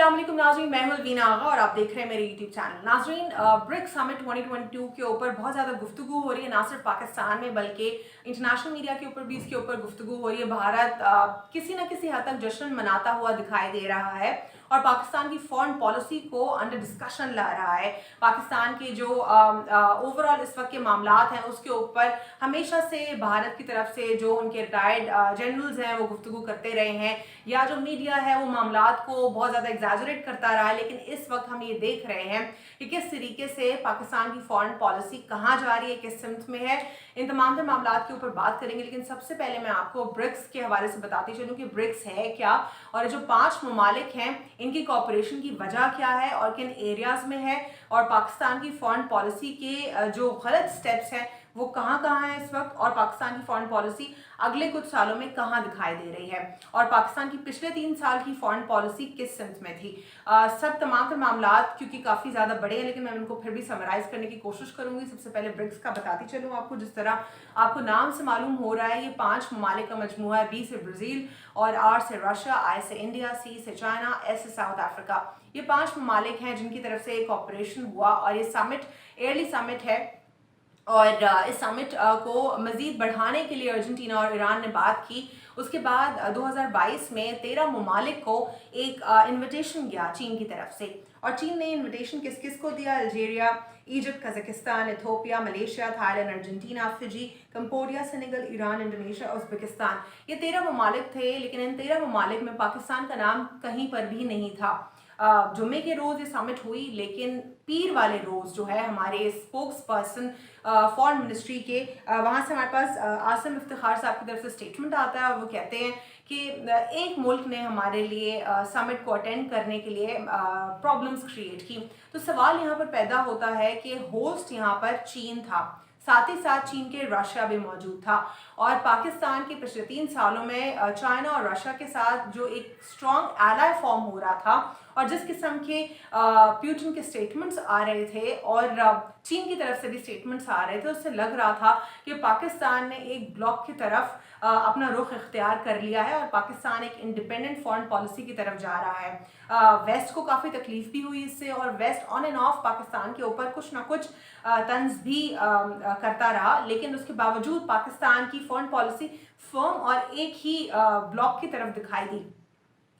अस्सलाम वालेकुम नाज़रीन, मैं हूं अलवीना आगा और आप देख रहे हैं मेरे यूट्यूब चैनल। नाज़रीन, ब्रिक्स समिट 2022 के ऊपर बहुत ज़्यादा गुफ्तगू हो रही है, ना सिर्फ पाकिस्तान में बल्कि इंटरनेशनल मीडिया के ऊपर भी इसके ऊपर गुफ्तगू हो रही है। भारत किसी न किसी हद तक जश्न मनाता हुआ दिखाई दे रहा है और पाकिस्तान की फॉरेन पॉलिसी को अंडर डिस्कशन ला रहा है। पाकिस्तान के जो ओवरऑल इस वक्त के मामलात हैं उसके ऊपर हमेशा से भारत की तरफ से जो उनके रिटायर्ड जनरल्स हैं वो गुफ्तगू करते रहे हैं, या जो मीडिया है वो मामलात को बहुत ज़्यादा एग्जैजरेट करता रहा है। लेकिन इस वक्त हम ये देख रहे हैं कि किस तरीके से पाकिस्तान की फॉरेन पॉलिसी कहाँ जा रही है, किस सिमत में है। इन तमाम मामलात के ऊपर बात करेंगे, लेकिन सबसे पहले मैं आपको ब्रिक्स के हवाले से बताती चलूँ कि ब्रिक्स है क्या और जो 5 ममालिक हैं इनकी कॉपरेशन की वजह क्या है और किन एरियाज में है, और पाकिस्तान की फॉरेन पॉलिसी के जो गलत स्टेप्स हैं वो कहाँ कहाँ है इस वक्त, और पाकिस्तान की फॉरेन पॉलिसी अगले कुछ सालों में कहाँ दिखाई दे रही है, और पाकिस्तान की पिछले 3 साल की फॉरेन पॉलिसी किस सिमत में थी। सब तमाम मामलात क्योंकि काफ़ी ज़्यादा बड़े हैं, लेकिन मैं उनको फिर भी समराइज करने की कोशिश करूंगी। सबसे पहले ब्रिक्स का बताती चलूँ आपको। जिस तरह आपको नाम से मालूम हो रहा है, ये 5 ममालिक का मजमूआ है। B से ब्राज़ील, और R से रशिया, I से इंडिया, C से चाइना, S से साउथ अफ्रीका। ये 5 ममालिक हैं जिनकी तरफ से एक ऑपरेशन हुआ, और ये समिट एयरली समिट है। और इस समिट को मज़ीद बढ़ाने के लिए अर्जेंटीना और ईरान ने बात की। उसके बाद 2022 में 13 ममालिक को एक इन्विटेशन गया चीन की तरफ से, और चीन ने इन्विटेशन किस किस को दिया? Algeria, Egypt, Kazakhstan, Ethiopia, Malaysia, Thailand, Argentina, Fiji, Cambodia, Senegal, Iran, Indonesia, Uzbekistan. ये 13 ममालिक थे, लेकिन इन 13 ममालिक में पाकिस्तान का नाम कहीं पर भी नहीं था। जुम्मे के रोज़ ये समिट हुई, लेकिन पीर वाले रोज़ जो है हमारे स्पोक्स पर्सन फॉरेन मिनिस्ट्री के वहाँ से हमारे पास आसिम इफ्तिखार साहब की तरफ से स्टेटमेंट आता है, और वो कहते हैं कि एक मुल्क ने हमारे लिए समिट को अटेंड करने के लिए प्रॉब्लम्स क्रिएट की। तो सवाल यहाँ पर पैदा होता है कि होस्ट यहाँ पर चीन था, साथ ही साथ चीन के रशिया भी मौजूद था, और पाकिस्तान के पिछले 3 सालों में चाइना और रशिया के साथ जो एक स्ट्रॉन्ग एलाय फॉर्म हो रहा था, और जिस किस्म के प्यूटिन के स्टेटमेंट्स आ रहे थे और चीन की तरफ से भी स्टेटमेंट्स आ रहे थे, उससे लग रहा था कि पाकिस्तान ने एक ब्लॉक की तरफ अपना रुख इख्तियार कर लिया है और पाकिस्तान एक इंडिपेंडेंट फॉरेन पॉलिसी की तरफ जा रहा है। वेस्ट को काफ़ी तकलीफ भी हुई इससे, और west on end of Pakistan के ऊपर कुछ ना कुछ तंज भी करता रहा, लेकिन उसके बावजूद पाकिस्तान की फॉरेन पॉलिसी फर्म और एक ही ब्लॉक की तरफ दिखाई दी।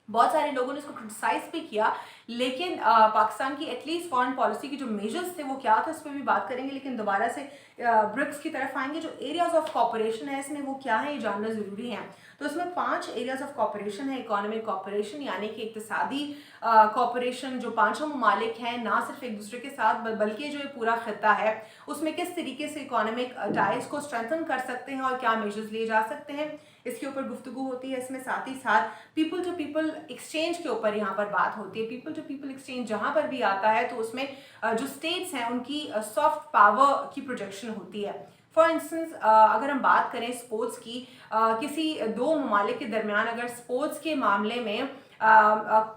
बहुत सारे लोगों ने इसको क्रिटिसाइज भी किया, लेकिन पाकिस्तान की एटलीस्ट फॉरेन पॉलिसी की जो मेजर्स थे वो क्या थे उस पर भी बात करेंगे। लेकिन दोबारा से ब्रिक्स की तरफ आएंगे। जो एरियाज ऑफ कॉपरेशन है इसमें वो क्या है, ये जानना ज़रूरी है। तो इसमें 5 एरियाज ऑफ कॉपरेशन है। इकोनॉमिक कॉपरेशन यानी कि इक्तिसादी कॉपरेशन, जो 5 ममालिक हैं ना सिर्फ एक दूसरे के साथ बल्कि जो ये पूरा खिता है उसमें किस तरीके से इकोनॉमिक टाइज को स्ट्रेंथन कर सकते हैं और क्या मेजर्स लिए जा सकते हैं, इसके ऊपर गुफ्तगू होती है। इसमें साथ ही साथ पीपल टू पीपल एक्सचेंज के ऊपर यहाँ पर बात होती है। पीपल टू पीपल एक्सचेंज जहाँ पर भी आता है तो उसमें जो स्टेट्स हैं उनकी सॉफ्ट पावर की प्रोजेक्शन होती है। फॉर इंस्टेंस अगर हम बात करें स्पोर्ट्स की, किसी 2 ममालिक के दरमियान अगर स्पोर्ट्स के मामले में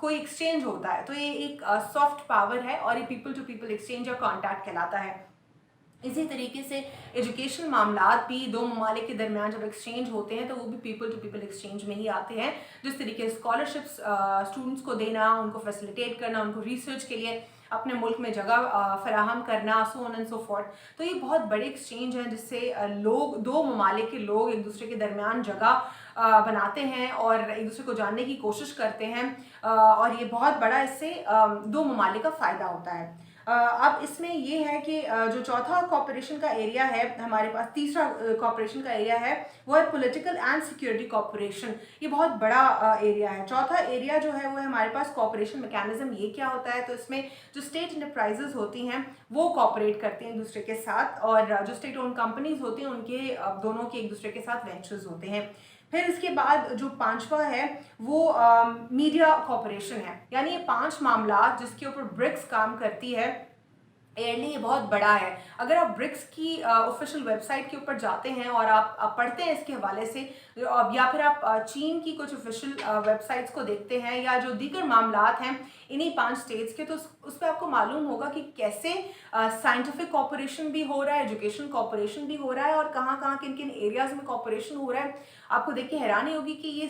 कोई एक्सचेंज होता है तो ये एक सॉफ्ट पावर है, और ये पीपल टू पीपल एक्सचेंज या कॉन्टैक्ट कहलाता है। इसी तरीके से एजुकेशन मामलात भी 2 ममालिक के दरमियान जब एक्सचेंज होते हैं तो वो भी पीपल टू पीपल एक्सचेंज में ही आते हैं। जिस तरीके से स्कॉलरशिप्स स्टूडेंट्स को देना, उनको फैसिलिटेट करना, उनको रिसर्च के लिए अपने मुल्क में जगह फराहम करना, so on and so fourth. तो ये बहुत बड़े एक्सचेंज हैं जिससे लोग 2 ममालिक के लोग एक दूसरे के दरमियान जगह बनाते हैं और एक दूसरे को जानने की कोशिश करते हैं, और ये बहुत बड़ा इससे 2 ममालिक का फ़ायदा होता है। अब इसमें ये है कि जो चौथा कॉपरेशन का एरिया है हमारे पास, तीसरा कॉपरेशन का एरिया है वो है पॉलिटिकल एंड सिक्योरिटी कॉपरेशन। ये बहुत बड़ा एरिया है। चौथा एरिया जो है वो है हमारे पास कॉपरेशन मैकेनिज्म। ये क्या होता है? तो इसमें जो स्टेट इंटरप्राइजेज होती हैं वो कॉपरेट करती हैं एक दूसरे के साथ, और जो स्टेट ओन कंपनीज होती हैं उनके दोनों के एक दूसरे के साथ वेंचर्स होते हैं। फिर इसके बाद जो 5वां है वो मीडिया कॉपरेशन है, यानी ये 5 मामला जिसके ऊपर ब्रिक्स काम करती है। एयरली ये बहुत बड़ा है। अगर आप ब्रिक्स की ऑफिशियल वेबसाइट के ऊपर जाते हैं और आप पढ़ते हैं इसके हवाले से, या फिर आप चीन की कुछ ऑफिशियल वेबसाइट्स को देखते हैं या जो दीगर मामलात हैं इन्हीं 5 स्टेट्स के, तो उस पर आपको मालूम होगा कि कैसे साइंटिफिक कॉपरेशन भी हो रहा है, एजुकेशन कॉपरेशन भी हो रहा है, और कहाँ कहाँ किन किन एरियाज में कॉपरेशन हो रहा है। आपको देख के हैरानी होगी कि ये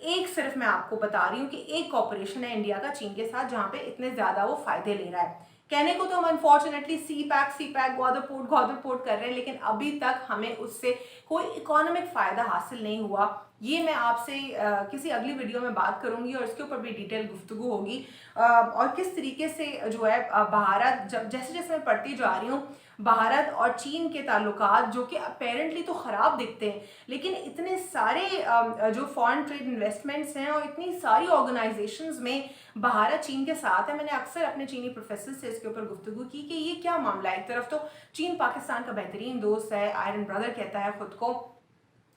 एक सिर्फ मैं आपको बता रही हूँ कि एक कॉर्पोरेशन है इंडिया का चीन के साथ जहाँ पे इतने ज़्यादा वो फायदे ले रहा है। कहने को तो हम अनफॉर्चुनेटली सी पैक ग्वादर पोर्ट कर रहे हैं, लेकिन अभी तक हमें उससे कोई इकोनॉमिक फ़ायदा हासिल नहीं हुआ। ये मैं आपसे किसी अगली वीडियो में बात करूंगी और इसके ऊपर भी डिटेल गुफ्तगू होगी। और किस तरीके से जो है भारत, जब जैसे जैसे मैं पढ़ती जा रही हूँ, भारत और चीन के ताल्लुकात जो कि अपेरेंटली तो ख़राब दिखते हैं, लेकिन इतने सारे जो फॉरेन ट्रेड इन्वेस्टमेंट्स हैं और इतनी सारी ऑर्गेनाइजेशंस में भारत चीन के साथ है। मैंने अक्सर अपने चीनी प्रोफेसर से इसके ऊपर गुफ्तगू की कि ये क्या मामला है। एक तरफ तो चीन पाकिस्तान का बेहतरीन दोस्त है, आयरन ब्रदर कहता है खुद को,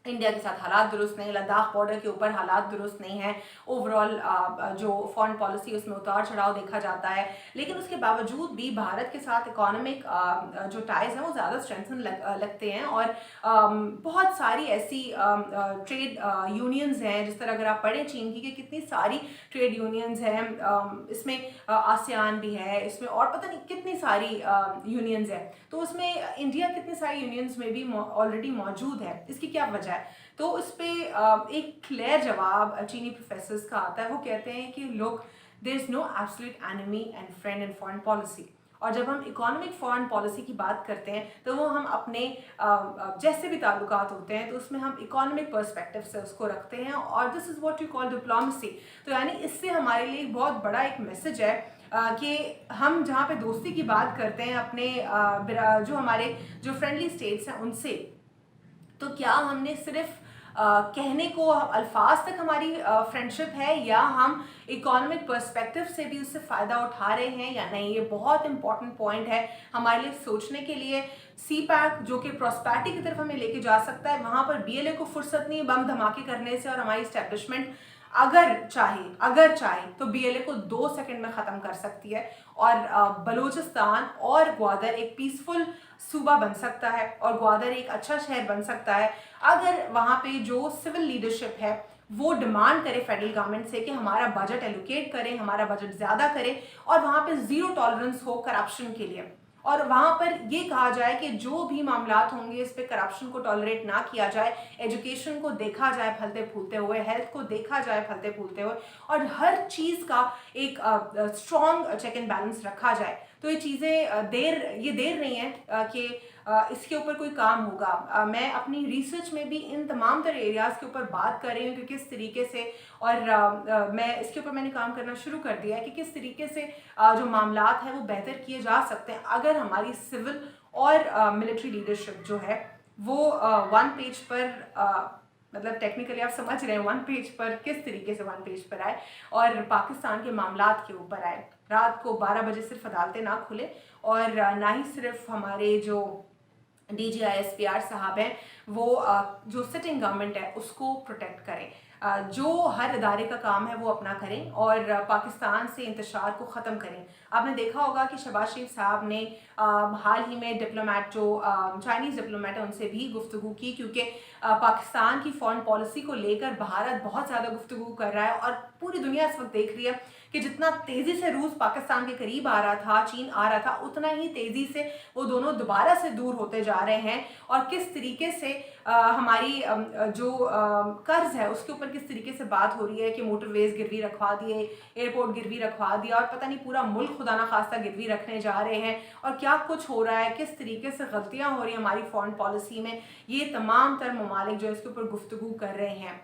इंडिया के साथ हालात दुरुस्त नहीं, लद्दाख बॉर्डर के ऊपर हालात दुरुस्त नहीं है, ओवरऑल जो फॉरेन पॉलिसी उसमें उतार चढ़ाव देखा जाता है, लेकिन उसके बावजूद भी भारत के साथ इकोनॉमिक जो टाइज हैं वो ज़्यादा स्ट्रेंथन लगते हैं। और बहुत सारी ऐसी ट्रेड यूनियंस हैं, जिस तरह अगर आप पढ़ें चीन की कि कितनी सारी ट्रेड यूनियंस हैं, इसमें आसियान भी है, इसमें और पता नहीं कितनी सारी यूनियंस हैं, तो उसमें इंडिया कितनी सारी यूनियंस में भी ऑलरेडी मौजूद है। इसकी क्या वजह है? तो उस पर एक क्लियर जवाब चीनी प्रोफेसर्स का आता है। वो कहते हैं कि look, there is no absolute enemy and friend in foreign policy. और जब हम इकोनॉमिक फॉरेन पॉलिसी की बात करते हैं तो वो हम अपने जैसे भी ताल्लुकात होते हैं तो उसमें हम इकोनॉमिक पर्सपेक्टिव से उसको रखते हैं, और this is what you call diplomacy. तो यानी इससे हमारे लिए बहुत बड़ा एक मैसेज है कि हम जहाँ पे दोस्ती की बात करते हैं अपने जो हमारे जो फ्रेंडली स्टेट्स हैं उनसे, तो क्या हमने सिर्फ कहने को अल्फाज तक हमारी फ्रेंडशिप है, या हम इकोनॉमिक पर्सपेक्टिव से भी उससे फ़ायदा उठा रहे हैं या नहीं। ये बहुत इंपॉर्टेंट पॉइंट है हमारे लिए सोचने के लिए। सी पैक जो कि प्रॉस्पेरिटी की तरफ हमें लेके जा सकता है, वहाँ पर BLA को फुर्सत नहीं बम धमाके करने से, और हमारी इस्टेब्लिशमेंट अगर चाहे तो BLA को 2 सेकंड में ख़त्म कर सकती है, और बलूचिस्तान और ग्वादर एक पीसफुल सूबा बन सकता है, और ग्वादर एक अच्छा शहर बन सकता है अगर वहाँ पे जो सिविल लीडरशिप है वो डिमांड करे फेडरल गवर्नमेंट से कि हमारा बजट एलोकेट करें, हमारा बजट ज़्यादा करें, और वहाँ पे ज़ीरो टॉलरेंस हो करप्शन के लिए। और वहाँ पर ये कहा जाए कि जो भी मामलात होंगे इस पे करप्शन को टॉलरेट ना किया जाए, एजुकेशन को देखा जाए फलते फूलते हुए, हेल्थ को देखा जाए फलते फूलते हुए, और हर चीज़ का एक स्ट्रॉन्ग चेक एंड बैलेंस रखा जाए। तो ये चीज़ें देर नहीं है कि इसके ऊपर कोई काम होगा। मैं अपनी रिसर्च में भी इन तमाम तरह एरियाज़ के ऊपर बात कर रही हूँ कि किस तरीके से, और मैं इसके ऊपर मैंने काम करना शुरू कर दिया है कि किस तरीके से जो मामलात हैं वो बेहतर किए जा सकते हैं अगर हमारी सिविल और मिलिट्री लीडरशिप जो है वो वन पेज पर मतलब टेक्निकली आप समझ रहे हैं वन पेज पर, किस तरीके से वन पेज पर आए और पाकिस्तान के मामलात के ऊपर आए। रात को 12 बजे सिर्फ अदालतें ना खुले, और ना ही सिर्फ हमारे जो DGISPR साहब हैं वो जो सिटिंग गवर्नमेंट है उसको प्रोटेक्ट करें, जो हर इदारे का काम है वो अपना करें, और पाकिस्तान से इंतशार को ख़त्म करें। आपने देखा होगा कि शहबाज शरीफ साहब ने हाल ही में डिप्लोमेट जो चाइनीज़ डिप्लोमेट है उनसे भी गुफ्तगू की, क्योंकि पाकिस्तान की फॉरेन पॉलिसी को लेकर भारत बहुत ज़्यादा गुफ्तगू कर रहा है, और पूरी दुनिया इस वक्त देख रही है कि जितना तेज़ी से रूस पाकिस्तान के करीब आ रहा था, चीन आ रहा था, उतना ही तेज़ी से वो दोनों दोबारा से दूर होते जा रहे हैं। और किस तरीके से हमारी जो कर्ज है उसके ऊपर किस तरीके से बात हो रही है कि मोटरवेज गिरवी रखवा दिए, एयरपोर्ट गिरवी रखवा दिया, और पता नहीं पूरा मुल्क खुदा ना खास्ता गिरवी रखने जा रहे हैं, और क्या कुछ हो रहा है, किस तरीके से गलतियां हो रही हैं हमारी फॉरेन पॉलिसी में। ये तमाम तर ममालिक जो इसके ऊपर गुफ्तगू कर रहे हैं।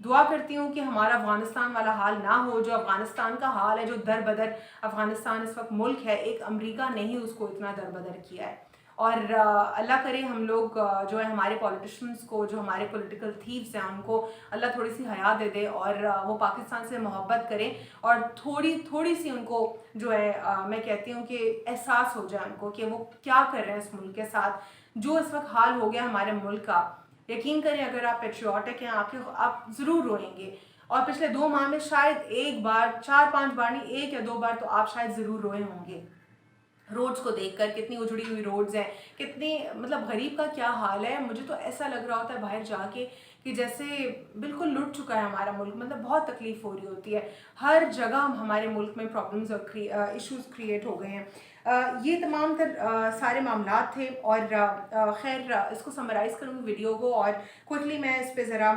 दुआ करती हूँ कि हमारा अफगानिस्तान वाला हाल ना हो, जो अफगानिस्तान का हाल है, जो दर बदर अफगानिस्तान इस वक्त मुल्क है, एक अमेरिका ने ही उसको इतना दर बदर किया है। और अल्लाह करे हम लोग जो है हमारे पॉलिटिशियंस को, जो हमारे पॉलिटिकल थीव्स हैं उनको अल्लाह थोड़ी सी हया दे दे, और वो पाकिस्तान से मोहब्बत करें, और थोड़ी सी उनको जो है मैं कहती हूँ कि एहसास हो जाए उनको कि वो क्या कर रहे हैं इस मुल्क के साथ, जो इस वक्त हाल हो गया हमारे मुल्क का। यकीन करें अगर आप पेट्रियाटिक हैं आप ज़रूर रोएंगे, और पिछले 2 माह में शायद एक बार, 4-5 बार नहीं, 1 या 2 बार तो आप शायद ज़रूर रोए होंगे रोड्स को देखकर। कितनी उजड़ी हुई रोड्स हैं, कितनी मतलब गरीब का क्या हाल है। मुझे तो ऐसा लग रहा होता है बाहर जाके कि जैसे बिल्कुल लुट चुका है हमारा मुल्क, मतलब बहुत तकलीफ़ हो रही होती है। हर जगह हमारे मुल्क में प्रॉब्लम्स और इश्यूज़ क्रिएट हो गए हैं। یہ تمام تر سارے معاملات تھے اور خیر اس کو سمرائز کروں گی ویڈیو کو اور کوئکلی میں اس پہ ذرا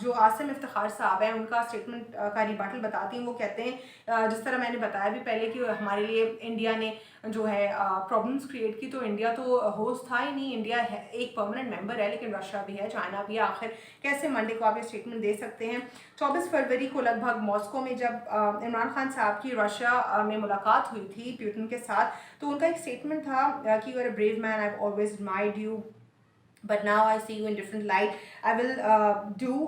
جو عاصم افتخار صاحب ہیں ان کا اسٹیٹمنٹ کا ریباٹل بتاتی ہوں. وہ کہتے ہیں جس طرح میں نے بتایا بھی پہلے کہ ہمارے لیے انڈیا نے جو ہے پرابلمس کریٹ کی, تو انڈیا تو ہوسٹ تھا ہی نہیں, انڈیا ایک پرماننٹ ممبر ہے, لیکن رشیا بھی ہے, چائنا بھی ہے. آخر کیسے منڈے کو آپ یہ اسٹیٹمنٹ دے سکتے ہیں؟ 24 فروری کو لگ بھگ ماسکو میں جب عمران خان صاحب کی رشیا میں ملاقات ہوئی تھی پیوٹن کے ساتھ, تو ان کا ایک اسٹیٹمنٹ تھا کہ you are a brave man, I have always admired you, but now I see you in different light. I will do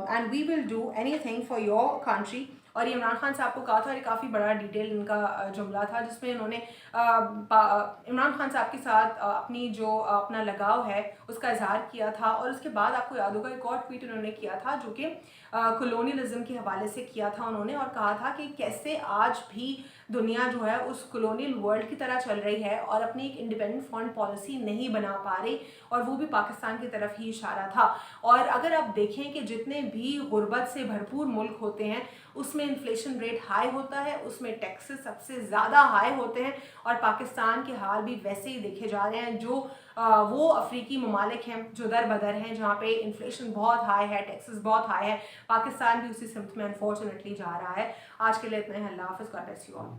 and we will do anything for your country. اور یہ عمران خان صاحب کو کہا تھا, اور یہ کافی بڑا ڈیٹیل ان کا جملہ تھا جس میں انہوں نے عمران خان صاحب کے ساتھ اپنی جو اپنا لگاؤ ہے اس کا اظہار کیا تھا. اور اس کے بعد آپ کو یاد ہوگا ایک اور ٹویٹ انہوں نے کیا تھا جو کہ کولونیلزم کے حوالے سے کیا تھا انہوں نے, اور کہا تھا کہ کیسے آج بھی دنیا جو ہے اس کولونیل ورلڈ کی طرح چل رہی ہے اور اپنی ایک انڈیپینڈنٹ فارن پالیسی نہیں بنا پا رہی, اور وہ بھی پاکستان کی طرف ہی اشارہ تھا. اور اگر آپ دیکھیں کہ جتنے بھی غربت سے بھرپور ملک ہوتے ہیں اس میں انفلیشن ریٹ ہائی ہوتا ہے, اس میں ٹیکسز سب سے زیادہ ہائی ہوتے ہیں, اور پاکستان کے حال بھی ویسے ہی دیکھے جا رہے ہیں. جو وہ افریقی ممالک ہیں جو در بدر ہیں جہاں پہ انفلیشن بہت ہائی ہے, ٹیکسز بہت ہائی ہے, پاکستان بھی اسی سمت میں انفارچونیٹلی جا رہا ہے. آج کے لیے اتنا ہی, اللہ حافظ, گاڈ بلیس یو آل.